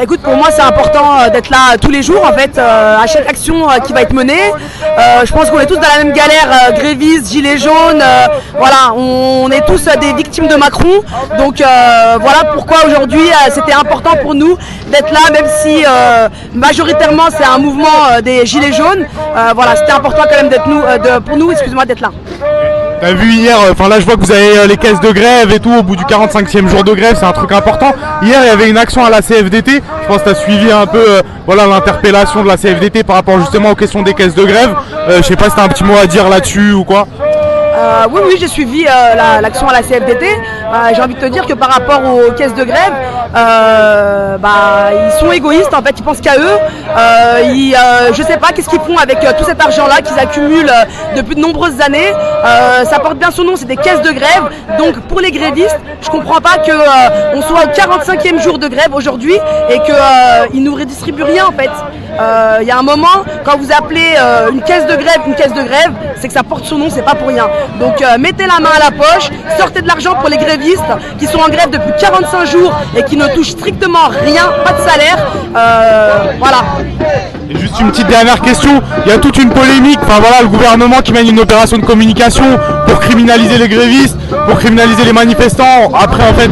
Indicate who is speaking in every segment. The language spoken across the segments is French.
Speaker 1: Écoute, pour moi c'est important d'être là tous les jours en fait, à chaque action qui va être menée. Je pense qu'on est tous dans la même galère, grévistes, gilets jaunes, voilà, on est tous des victimes de Macron. Donc voilà pourquoi aujourd'hui c'était important pour nous d'être là, même si majoritairement c'est un mouvement des gilets jaunes. Voilà, c'était important quand même pour nous, excuse-moi, d'être là.
Speaker 2: T'as vu hier, enfin là je vois que vous avez les caisses de grève et tout au bout du 45e jour de grève, c'est un truc important. Hier il y avait une action à la CFDT, je pense que tu as suivi un peu voilà, l'interpellation de la CFDT par rapport justement aux questions des caisses de grève. Je sais pas si tu as un petit mot à dire là-dessus ou quoi.
Speaker 1: Oui, j'ai suivi l'action à la CFDT. J'ai envie de te dire que par rapport aux caisses de grève, ils sont égoïstes en fait, ils pensent qu'à eux. Je sais pas qu'est-ce qu'ils font avec tout cet argent-là qu'ils accumulent depuis de nombreuses années. Ça porte bien son nom, c'est des caisses de grève. Donc pour les grévistes, je comprends pas qu'on soit au 45e jour de grève aujourd'hui et qu'ils nous redistribuent rien en fait. Il y a un moment, quand vous appelez une caisse de grève, c'est que ça porte son nom, c'est pas pour rien. Donc mettez la main à la poche, sortez de l'argent pour les grévistes qui sont en grève depuis 45 jours et qui ne touchent strictement rien, pas de salaire. Voilà.
Speaker 2: Et juste une petite dernière question, il y a toute une polémique, enfin voilà, le gouvernement qui mène une opération de communication pour criminaliser les grévistes, pour criminaliser les manifestants, après en fait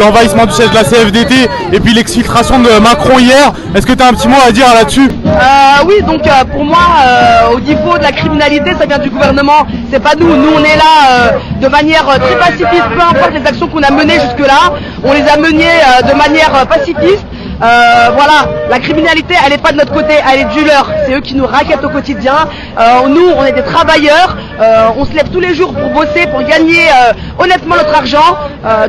Speaker 2: l'envahissement du siège de la CFDT et puis l'exfiltration de Macron hier. Est-ce que tu as un petit mot à dire là-dessus?
Speaker 1: Oui, donc pour moi, au niveau de la criminalité, ça vient du gouvernement, c'est pas nous. Nous on est là de manière très pacifiste, peu importe les actions qu'on a menées jusque-là, on les a menées de manière pacifiste. Voilà, la criminalité elle est pas de notre côté, elle est du leur, c'est eux qui nous raquettent au quotidien. Nous on est des travailleurs, on se lève tous les jours pour bosser, pour gagner honnêtement notre argent.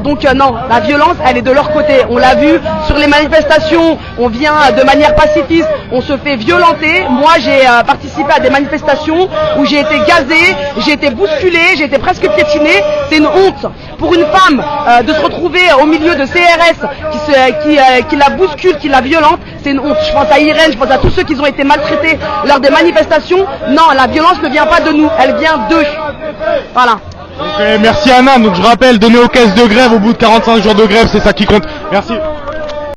Speaker 1: Donc non, la violence elle est de leur côté, on l'a vu sur les manifestations, on vient de manière pacifiste, on se fait violenter. Moi j'ai participé à des manifestations où j'ai été gazée, j'ai été bousculée, j'ai été presque piétinée. C'est une honte pour une femme de se retrouver au milieu de CRS qui la bouscule, qui la violente. C'est une honte. Je pense à Irène, je pense à tous ceux qui ont été maltraités lors des manifestations. Non, la violence ne vient pas de nous, elle vient d'eux. Voilà.
Speaker 2: Okay, merci Anna, donc je rappelle, donner aux caisses de grève au bout de 45 jours de grève, c'est ça qui compte. Merci.